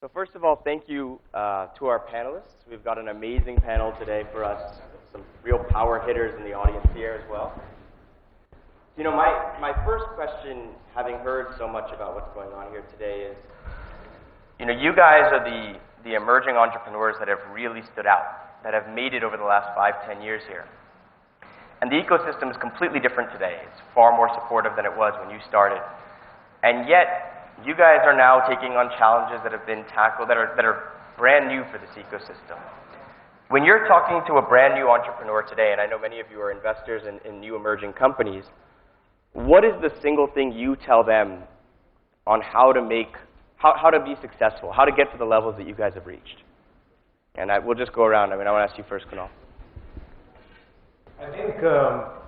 So first of all, thank you to our panelists. We've got an amazing panel today for us, some real power hitters in the audience here as well. You know, my first question, having heard so much about what's going on here today is, you know, you guys are the emerging entrepreneurs that have really stood out, that have made it over the last 5-10 years here. And the ecosystem is completely different today. It's far more supportive than it was when you started. And yet, you guys are now taking on challenges that have been tackled, that are brand new for this ecosystem. When you're talking to a brand new entrepreneur today, and I know many of you are investors in new emerging companies, what is the single thing you tell them on how to be successful, how to get to the levels that you guys have reached? And we'll just go around. I mean, I want to ask you first, Kunal. I think,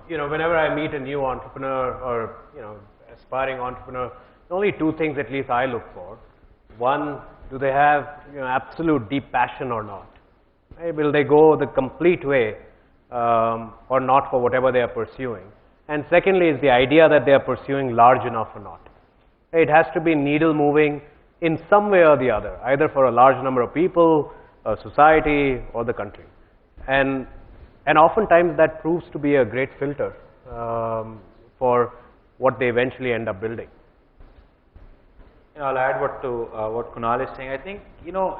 you know, whenever I meet a new entrepreneur or, you know, aspiring entrepreneur, only two things at least I look for. One, do they have, you know, absolute deep passion or not? Right? Will they go the complete way or not for whatever they are pursuing? And secondly is the idea that they are pursuing large enough or not. It has to be needle moving in some way or the other, either for a large number of people, a society, or the country. And oftentimes that proves to be a great filter for what they eventually end up building. You know, I'll add what Kunal is saying. I think, you know,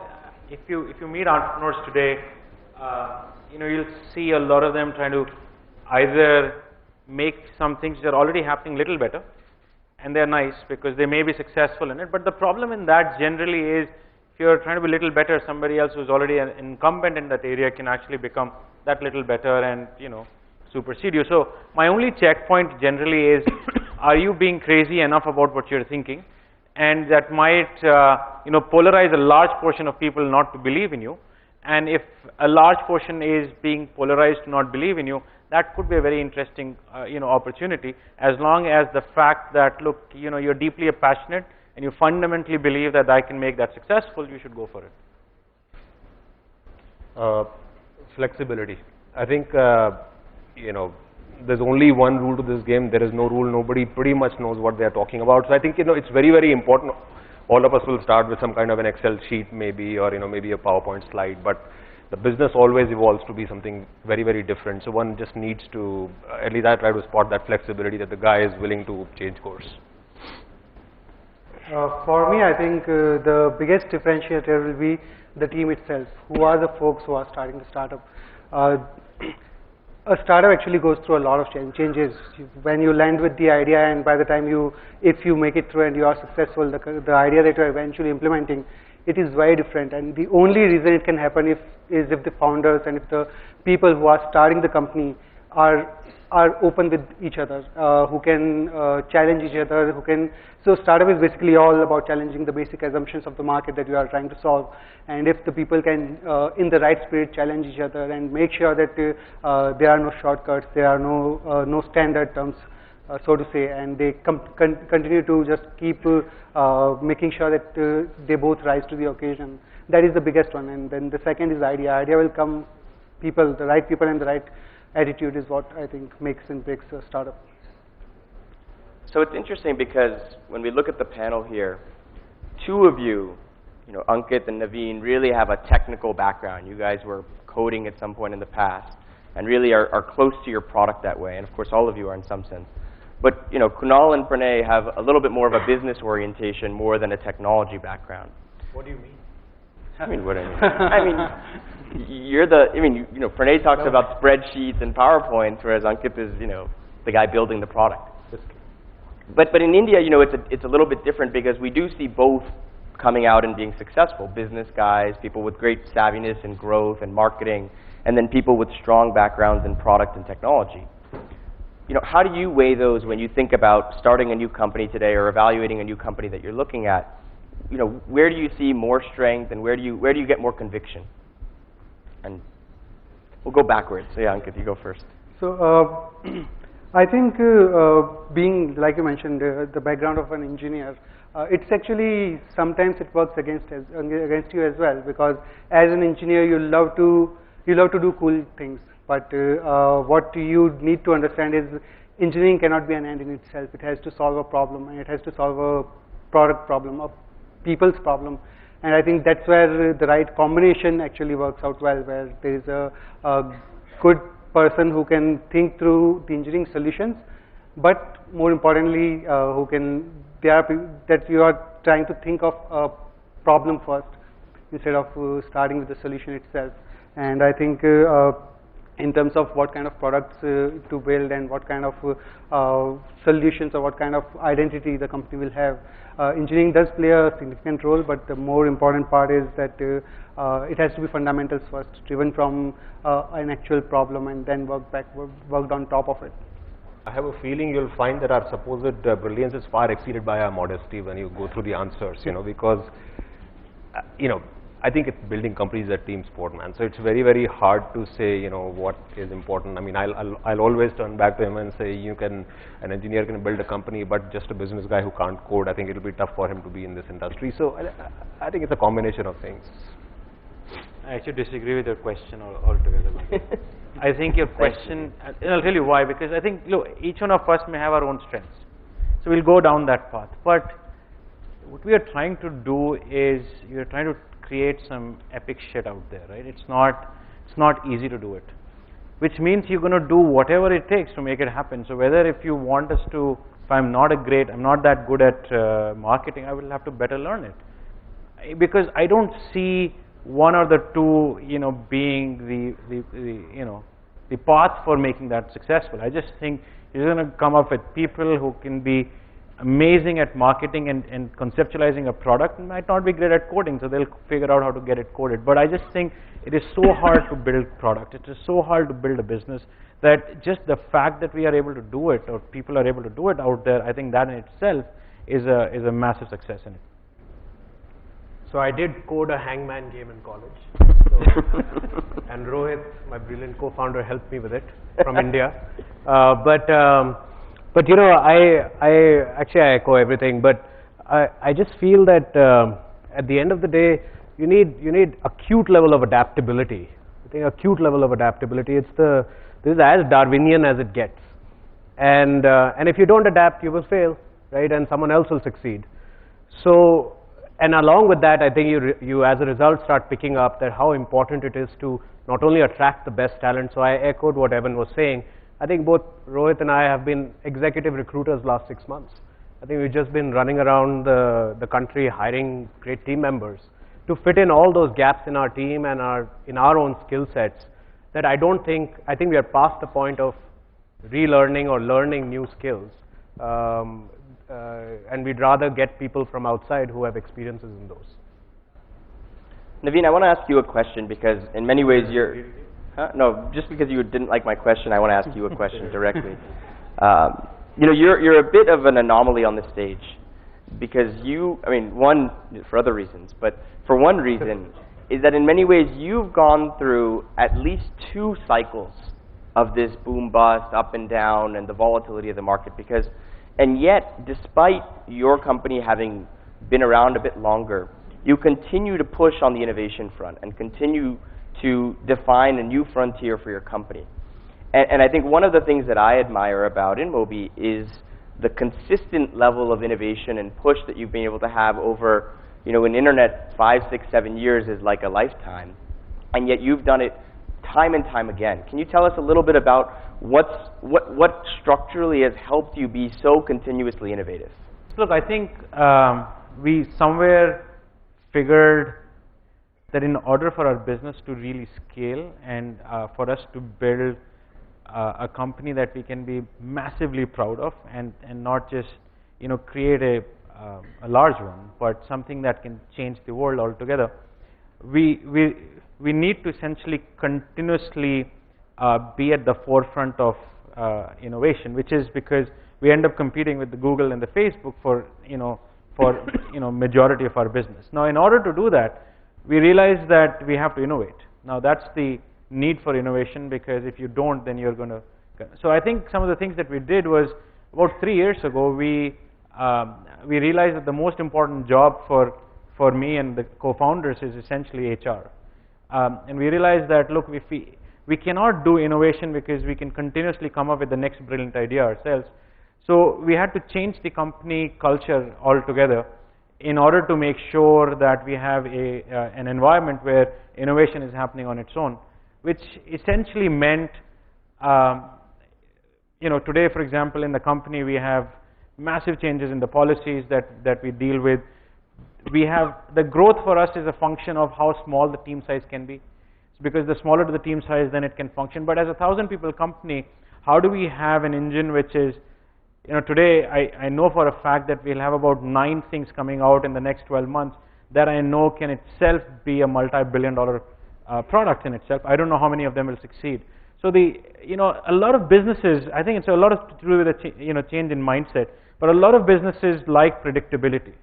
if you meet entrepreneurs today, you know, you'll see a lot of them trying to either make some things that are already happening a little better, and they're nice because they may be successful in it. But the problem in that generally is, if you're trying to be a little better, somebody else who's already an incumbent in that area can actually become that little better and, you know, supersede you. So my only checkpoint generally is, are you being crazy enough about what you're thinking? And that might, you know, polarize a large portion of people not to believe in you. And if a large portion is being polarized to not believe in you, that could be a very interesting, you know, opportunity, as long as the fact that, look, you know, you're deeply passionate and you fundamentally believe that I can make that successful, you should go for it. Flexibility. I think, you know, there's only one rule to this game. There is no rule. Nobody pretty much knows what they're talking about. So I think, you know, it's very, very important. All of us will start with some kind of an Excel sheet maybe, or, you know, maybe a PowerPoint slide. But the business always evolves to be something very, very different. So one just needs to, at least I try to spot that flexibility, that the guy is willing to change course. For me, I think the biggest differentiator will be the team itself. Who are the folks who are starting the startup? A startup actually goes through a lot of changes. When you land with the idea, and by the time if you make it through and you are successful, the idea that you are eventually implementing, it is very different. And the only reason it can happen is if the founders and if the people who are starting the company are open with each other, who can challenge each other, so startup is basically all about challenging the basic assumptions of the market that you are trying to solve. And if the people can, in the right spirit, challenge each other and make sure that there are no shortcuts, there are no standard terms, so to say, and they continue to just keep making sure that they both rise to the occasion. That is the biggest one. And then the second is idea. Idea will come, people, the right people and the right attitude is what I think makes and breaks a startup. So it's interesting because when we look at the panel here, two of you, you know, Ankit and Naveen, really have a technical background. You guys were coding at some point in the past and really are close to your product that way. And of course, all of you are in some sense. But, you know, Kunal and Pranay have a little bit more of a business orientation more than a technology background. What do you mean? I mean, what I mean. I mean, you know, Pranay talks about spreadsheets and PowerPoints, whereas Ankit is, you know, the guy building the product. But in India, you know, it's a little bit different because we do see both coming out and being successful. Business guys, people with great savviness and growth and marketing, and then people with strong backgrounds in product and technology. You know, how do you weigh those when you think about starting a new company today or evaluating a new company that you're looking at? You know, where do you see more strength and where do you get more conviction? And we'll go backwards. So yeah, Ankit, you go first. So I think being, like you mentioned, the background of an engineer, it's actually sometimes it works against you as well, because as an engineer you love to do cool things, but what you need to understand is engineering cannot be an end in itself. It has to solve a problem, and it has to solve a product problem, a people's problem, And I think that's where the right combination actually works out well, where there is a good person who can think through the engineering solutions, but more importantly, that you are trying to think of a problem first instead of starting with the solution itself. And I think in terms of what kind of products to build and what kind of solutions or what kind of identity the company will have, engineering does play a significant role, but the more important part is that it has to be fundamentals first, driven from an actual problem, and then worked on top of it. I have a feeling you'll find that our supposed brilliance is far exceeded by our modesty when you go through the answers, because, I think it's building companies a team sport, man. So it's very, very hard to say, what is important. I mean, I'll always turn back to him and say, an engineer can build a company, but just a business guy who can't code, I think it'll be tough for him to be in this industry. So I think it's a combination of things. I actually disagree with your question altogether. I think your question, and I'll tell you why, because I think, look, each one of us may have our own strengths. So we'll go down that path. But what we are trying to do is, we are trying to create some epic shit out there, right? It's not easy to do it, which means you're going to do whatever it takes to make it happen. So whether if you want us to, if I'm not that good at marketing, I will have to better learn it, because I don't see one or the two, being the path for making that successful. I just think you're going to come up with people who can be amazing at marketing and conceptualizing a product, and might not be great at coding, so they'll figure out how to get it coded. But I just think it is so hard to build product, it is so hard to build a business, that just the fact that we are able to do it, or people are able to do it out there, I think that in itself is a massive success in it. So I did code a hangman game in college, and Rohit, my brilliant co-founder, helped me with it from India. But I actually echo everything. But I just feel that at the end of the day, you need acute level of adaptability. I think acute level of adaptability. This is as Darwinian as it gets. And if you don't adapt, you will fail, right? And someone else will succeed. So. And along with that, I think you as a result start picking up that how important it is to not only attract the best talent. So I echoed what Evan was saying. I think both Rohit and I have been executive recruiters last 6 months. I think we've just been running around the country hiring great team members to fit in all those gaps in our team and in our own skill sets. That I think we are past the point of relearning or learning new skills. And we'd rather get people from outside who have experiences in those. Naveen, I want to ask you a question, because in many ways you're... No, just because you didn't like my question, I want to ask you a question directly. You're a bit of an anomaly on the stage, because one, for other reasons, but for one reason, is that in many ways you've gone through at least 2 cycles of this boom bust, up and down, and the volatility of the market, and yet, despite your company having been around a bit longer, you continue to push on the innovation front and continue to define a new frontier for your company. And I think one of the things that I admire about InMobi is the consistent level of innovation and push that you've been able to have over, in internet, 5, 6, 7 years is like a lifetime, and yet you've done it time and time again. Can you tell us a little bit about what structurally has helped you be so continuously innovative? Look, I think we somewhere figured that in order for our business to really scale and for us to build a company that we can be massively proud of, and not just create a large one, but something that can change the world altogether, we need to essentially continuously be at the forefront of innovation, which is because we end up competing with the Google and the Facebook for majority of our business. Now, in order to do that, we realize that we have to innovate. Now, that's the need for innovation, because if you don't, then you're going to. So I think some of the things that we did was, about 3 years ago, we realized that the most important job for me and the co-founders is essentially HR. And we realized that, look, if we cannot do innovation because we can continuously come up with the next brilliant idea ourselves. So we had to change the company culture altogether in order to make sure that we have an environment where innovation is happening on its own, which essentially meant, today, for example, in the company, we have massive changes in the policies that we deal with. We have the growth for us is a function of how small the team size can be. Because the smaller the team size, then it can function. But as a 1,000-people company, how do we have an engine which is, today I know for a fact that we'll have about 9 things coming out in the next 12 months that I know can itself be a multi-billion-dollar product in itself. I don't know how many of them will succeed. So a lot of businesses, I think it's a lot to do with a change in mindset, but a lot of businesses like predictability.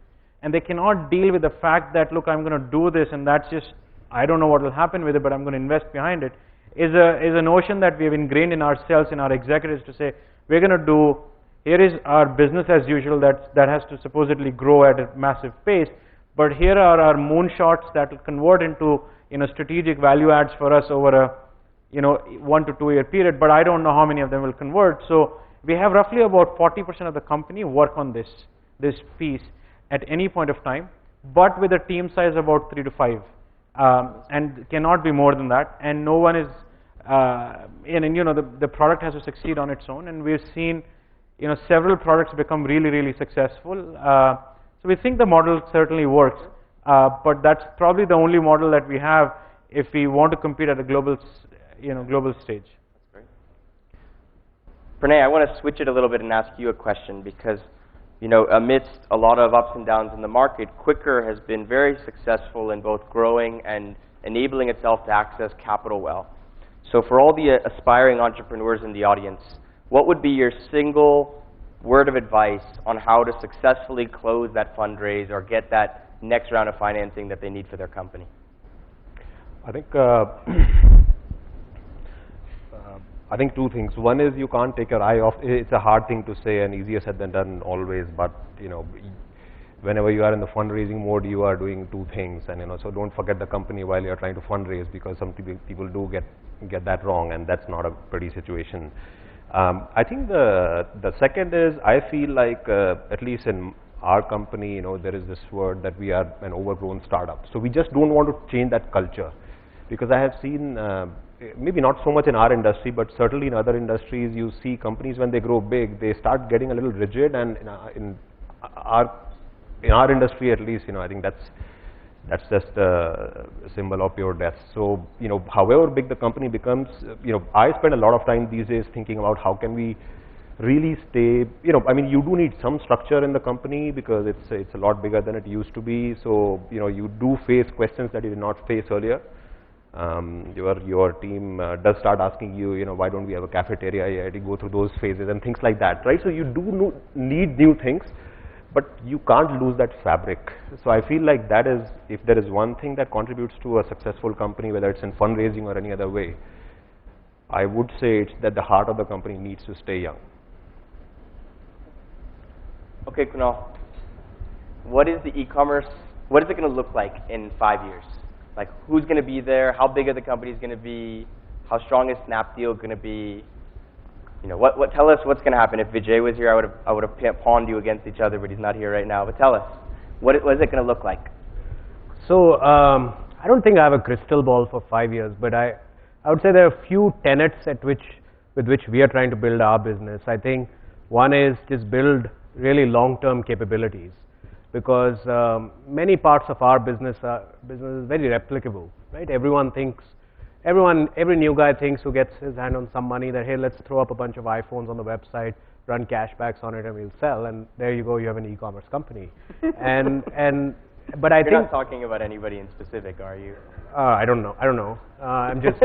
And they cannot deal with the fact that, look, I'm going to do this and that's just, I don't know what will happen with it, but I'm going to invest behind it, is a notion that we have ingrained in ourselves, in our executives, to say, we're going to do, here is our business as usual that has to supposedly grow at a massive pace, but here are our moonshots that will convert into strategic value adds for us over a 1 to 2 year period, but I don't know how many of them will convert. So we have roughly about 40% of the company work on this piece at any point of time, but with a team size about 3 to 5. And cannot be more than that, and no one is, the product has to succeed on its own, and we've seen, several products become really, really successful. So we think the model certainly works, but that's probably the only model that we have if we want to compete at a global stage. That's great. Pranay, I want to switch it a little bit and ask you a question because, amidst a lot of ups and downs in the market, Quikr has been very successful in both growing and enabling itself to access capital well. So for all the aspiring entrepreneurs in the audience, what would be your single word of advice on how to successfully close that fundraise or get that next round of financing that they need for their company? I think 2 things. One is you can't take your eye off. It's a hard thing to say and easier said than done always, but whenever you are in the fundraising mode, you are doing 2 things, and so don't forget the company while you are trying to fundraise, because some people do get that wrong, and that's not a pretty situation. I think the second is, I feel like at least in our company, there is this word that we are an overgrown startup. So we just don't want to change that culture, because I have seen maybe not so much in our industry, but certainly in other industries, you see companies when they grow big, they start getting a little rigid, and in our industry at least, I think that's just a symbol of pure death. So however big the company becomes, I spend a lot of time these days thinking about how can we really stay, you do need some structure in the company because it's a lot bigger than it used to be. So you do face questions that you did not face earlier. Your team does start asking you, why don't we have a cafeteria yet? You go through those phases and things like that, right? So you do need new things, but you can't lose that fabric. So I feel like that is, if there is one thing that contributes to a successful company, whether it's in fundraising or any other way, I would say it's that the heart of the company needs to stay young. Okay, Kunal, what is the e-commerce, what is it going to look like in 5 years? Like, who's going to be there? How big are the companies going to be? How strong is Snapdeal going to be? Tell us what's going to happen. If Vijay was here, I would have pawned you against each other, but he's not here right now. But tell us, what is it going to look like? So I don't think I have a crystal ball for 5 years, but I would say there are a few tenets with which we are trying to build our business. I think one is just build really long-term capabilities, because many parts of our business is very replicable, right? Every new guy thinks who gets his hand on some money that, hey, let's throw up a bunch of iPhones on the website, run cashbacks on it, and we'll sell, and there you go, you have an e-commerce company. But I think you're not talking about anybody in specific, are you? I don't know. I'm just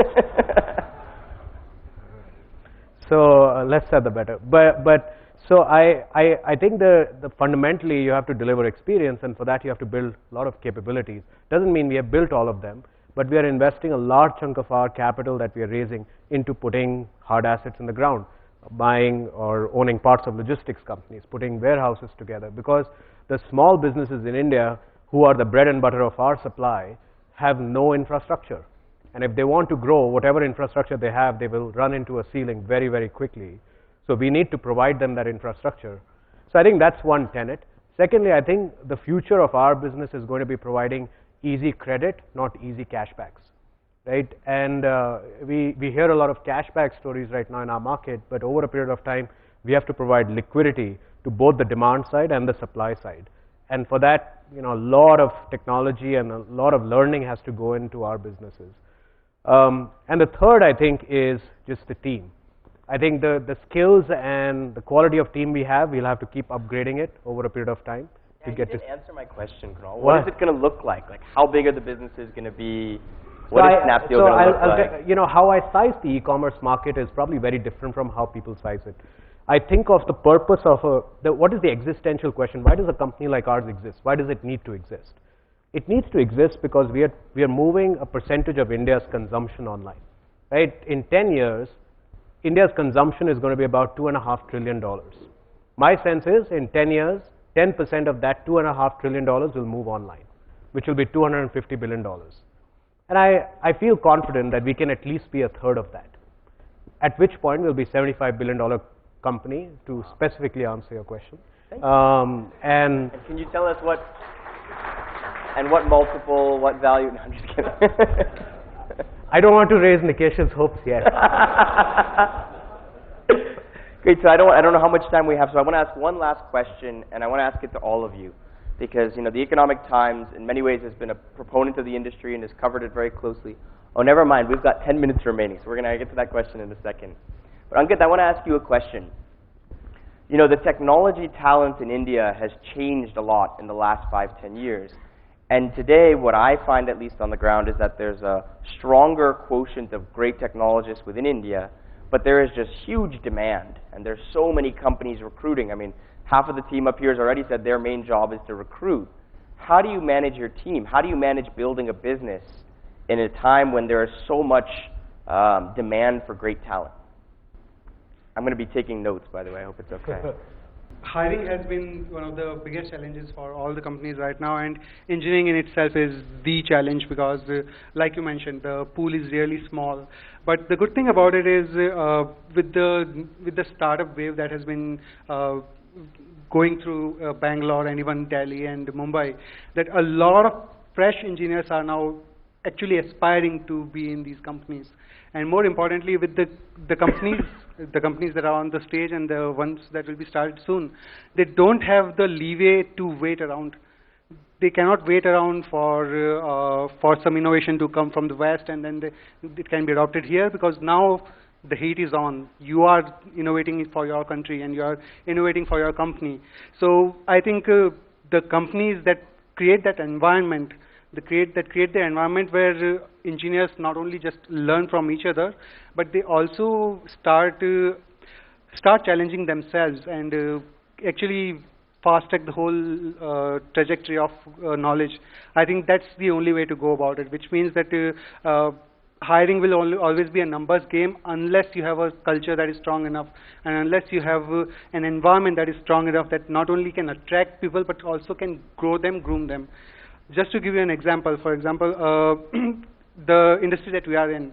so less said the better. But so I think the fundamentally you have to deliver experience, and for that you have to build a lot of capabilities. Doesn't mean we have built all of them, but we are investing a large chunk of our capital that we are raising into putting hard assets in the ground, buying or owning parts of logistics companies, putting warehouses together, because the small businesses in India who are the bread and butter of our supply have no infrastructure. And if they want to grow, whatever infrastructure they have, they will run into a ceiling very, very quickly. So we need to provide them that infrastructure. So I think that's one tenet. Secondly, I think the future of our business is going to be providing easy credit, not easy cashbacks, right? And we hear a lot of cashback stories right now in our market, but over a period of time, we have to provide liquidity to both the demand side and the supply side. And for that, a lot of technology and a lot of learning has to go into our businesses. And the third, I think, is just the team. I think the skills and the quality of team we have, we'll have to keep upgrading it over a period of time to get to. You didn't answer my question, Kunal. What is it going to look like? Like, how big are the businesses going to be? What is Snapdeal going to look like? How I size the e-commerce market is probably very different from how people size it. I think of the purpose of what is the existential question? Why does a company like ours exist? Why does it need to exist? It needs to exist because we are moving a percentage of India's consumption online, right? In 10 years, India's consumption is going to be about $2.5 trillion. My sense is, in 10 years, 10% of that $2.5 trillion will move online, which will be $250 billion. And I feel confident that we can at least be a third of that, at which point we'll be $75 billion company, to specifically answer your question. And can you tell us what multiple, what value? No, I'm just kidding. I don't want to raise Nikesh's hopes yet. Great, so I don't know how much time we have, so I want to ask one last question, and I want to ask it to all of you. Because, the Economic Times, in many ways, has been a proponent of the industry and has covered it very closely. Oh, never mind, we've got 10 minutes remaining, so we're going to get to that question in a second. But Ankit, I want to ask you a question. The technology talent in India has changed a lot in the last 5-10 years. And today, what I find, at least on the ground, is that there's a stronger quotient of great technologists within India, but there is just huge demand, and there's so many companies recruiting. I mean, half of the team up here has already said their main job is to recruit. How do you manage your team? How do you manage building a business in a time when there is so much demand for great talent? I'm going to be taking notes, by the way. I hope it's okay. Hiring has been one of the biggest challenges for all the companies right now, and engineering in itself is the challenge because, like you mentioned, the pool is really small. But the good thing about it is, with the startup wave that has been going through Bangalore and even Delhi and Mumbai, that a lot of fresh engineers are now actually aspiring to be in these companies. And more importantly, with the companies that are on the stage and the ones that will be started soon, they don't have the leeway to wait around. They cannot wait around for some innovation to come from the West and then it can be adopted here, because now the heat is on. You are innovating for your country and you are innovating for your company. So I think the companies that create that environment, create the environment where engineers not only just learn from each other, but they also start challenging themselves and actually fast track the whole trajectory of knowledge. I think that's the only way to go about it, which means that hiring will always be a numbers game unless you have a culture that is strong enough and unless you have an environment that is strong enough that not only can attract people but also can grow them, groom them. Just to give you an example, for example, the industry that we are in,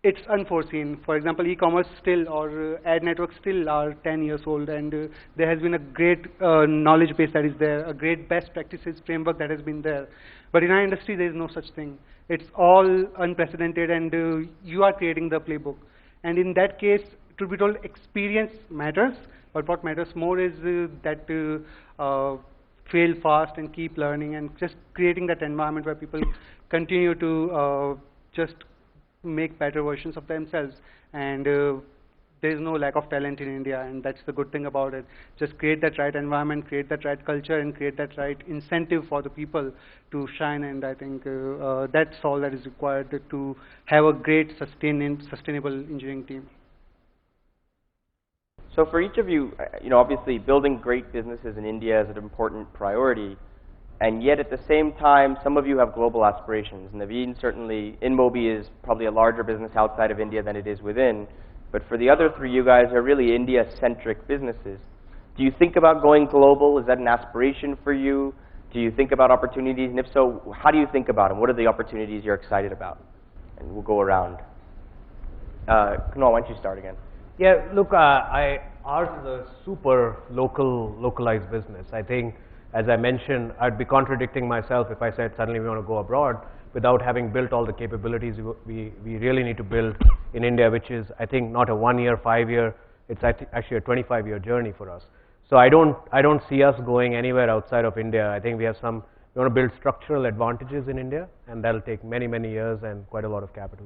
it's unforeseen. For example, e-commerce still or ad networks still are 10 years old, and there has been a great knowledge base that is there, a great best practices framework that has been there. But in our industry, there is no such thing. It's all unprecedented, and you are creating the playbook. And in that case, to be told, experience matters, but what matters more is that fail fast and keep learning and just creating that environment where people continue to just make better versions of themselves. And there is no lack of talent in India, and that's the good thing about it. Just create that right environment, create that right culture, and create that right incentive for the people to shine. And I think that's all that is required to have a great sustainable engineering team. So for each of you, obviously building great businesses in India is an important priority, and yet at the same time, some of you have global aspirations. Naveen, certainly, InMobi is probably a larger business outside of India than it is within, but for the other three, you guys are really India-centric businesses. Do you think about going global? Is that an aspiration for you? Do you think about opportunities? And if so, how do you think about them? What are the opportunities you're excited about? And we'll go around. Kunal, why don't you start again? Yeah, look, ours is a super localized business. I think as I mentioned, I'd be contradicting myself if I said suddenly we want to go abroad without having built all the capabilities we really need to build in India, which is, I think, not a 1 year, 5 year, it's actually a 25-year journey for us. So I don't see us going anywhere outside of India. I think we want to build structural advantages in India, and that'll take many, many years and quite a lot of capital.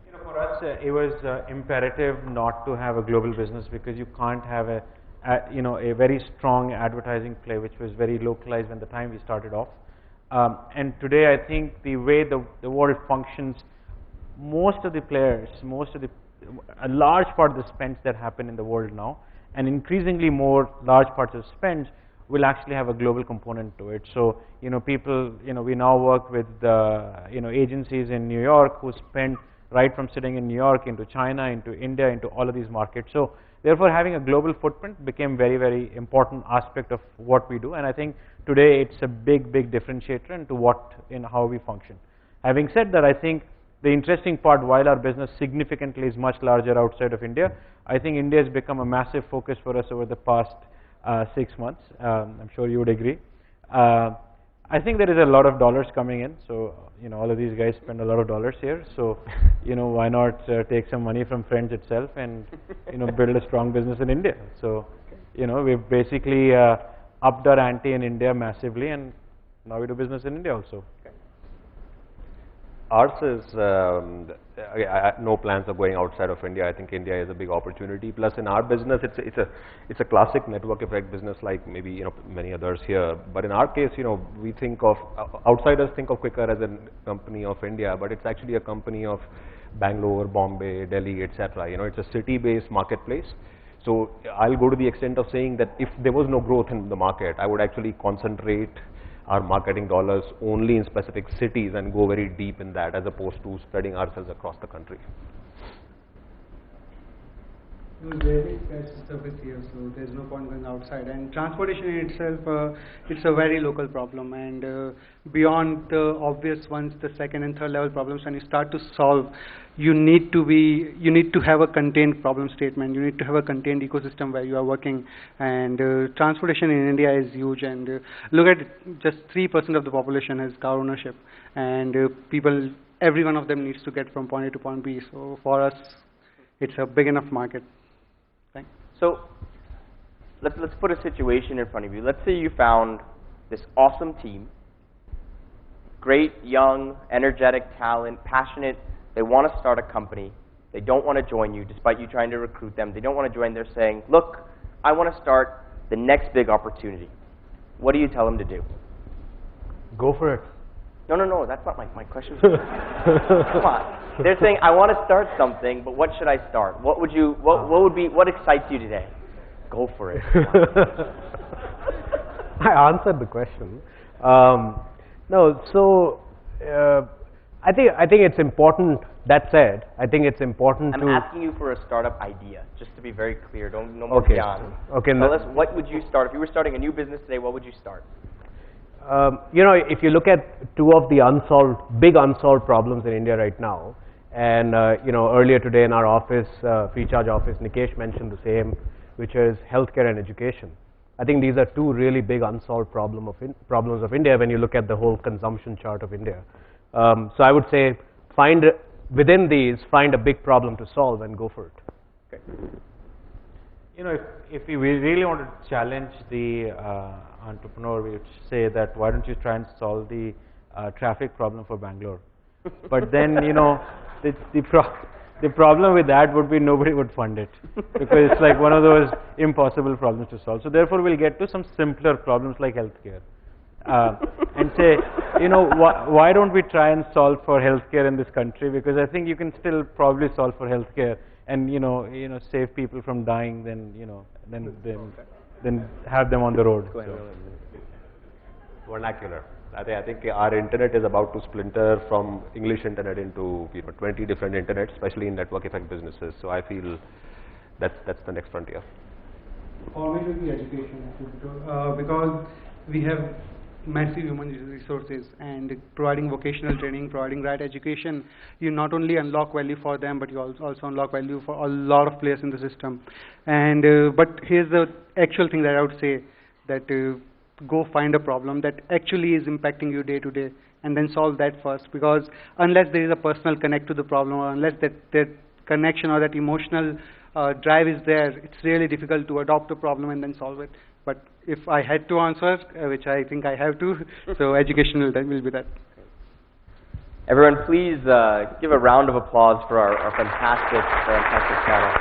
You know, for us, it was imperative not to have a global business because you can't have a very strong advertising play, which was very localized when the time we started off. And today, I think the way the world functions, most of the players, a large part of the spends that happen in the world now, and increasingly more large parts of spends will actually have a global component to it. So, people, we now work with agencies in New York who spend right from sitting in New York into China, into India, into all of these markets. So, therefore, having a global footprint became very, very important aspect of what we do. And I think today it's a big, big differentiator in how we function. Having said that, I think the interesting part, while our business significantly is much larger outside of India, I think India has become a massive focus for us over the past 6 months. I'm sure you would agree. I think there is a lot of dollars coming in, so all of these guys spend a lot of dollars here. So why not take some money from friends itself and build a strong business in India? So we've basically upped our ante in India massively, and now we do business in India also. Ours is no plans of going outside of India. I think India is a big opportunity. Plus, in our business, it's a classic network effect business, like maybe many others here. But in our case, we think of outsiders think of Quikr as a company of India, but it's actually a company of Bangalore, Bombay, Delhi, etc. It's a city-based marketplace. So I'll go to the extent of saying that if there was no growth in the market, I would actually concentrate our marketing dollars only in specific cities and go very deep in that, as opposed to spreading ourselves across the country. Really, guys, service here, so there's no point going outside. And transportation in itself, it's a very local problem. And beyond the obvious ones, the second and third level problems, when you start to solve, you need to have a contained problem statement. You need to have a contained ecosystem where you are working. And transportation in India is huge. And look at it, just 3% of the population has car ownership, and every one of them needs to get from point A to point B. So for us, it's a big enough market. So let's put a situation in front of you. Let's say you found this awesome team, great, young, energetic talent, passionate. They want to start a company. They don't want to join you despite you trying to recruit them. They don't want to join. They're saying, look, I want to start the next big opportunity. What do you tell them to do? Go for it. No, that's not my question. Come on. They're saying, I want to start something, but what should I start? What excites you today? Go for it. I answered the question. No, so I think it's important. That said, I think it's important I'm asking you for a startup idea, just to be very clear. Don't no more Okay. beyond. Okay. Tell us, what would you start if you were starting a new business today? What would you start? If you look at two of the big unsolved problems in India right now, and earlier today in our office, free charge office, Nikesh mentioned the same, which is healthcare and education. I think these are two really big unsolved problems of India when you look at the whole consumption chart of India. So I would say find a big problem to solve and go for it. Okay. If we really want to challenge the entrepreneur, we would say that why don't you try and solve the traffic problem for Bangalore? But then the problem with that would be nobody would fund it, because it's like one of those impossible problems to solve. So therefore, we'll get to some simpler problems like healthcare, and say, why don't we try and solve for healthcare in this country? Because I think you can still probably solve for healthcare and save people from dying, then have them on the road. Vernacular. I think our internet is about to splinter from English internet into 20 different internets, especially in network effect businesses. So I feel that's the next frontier. Always will be education, because we have massive human resources, and providing vocational training, providing right education, you not only unlock value for them, but you also unlock value for a lot of players in the system. And but here's the actual thing that I would say, that go find a problem that actually is impacting you day to day, and then solve that first. Because unless there is a personal connect to the problem, or unless that connection or that emotional drive is there, it's really difficult to adopt a problem and then solve it. But if I had to answer, which I think I have to, so education will be that. Everyone, please give a round of applause for our fantastic panel.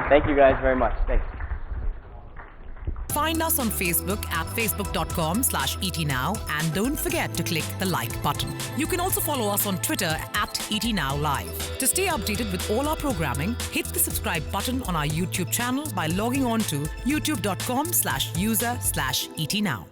Thank you guys very much. Thanks. Find us on Facebook at facebook.com/etnow, and don't forget to click the like button. You can also follow us on Twitter at etnowlive. To stay updated with all our programming, hit the subscribe button on our YouTube channel by logging on to youtube.com/user/etnow.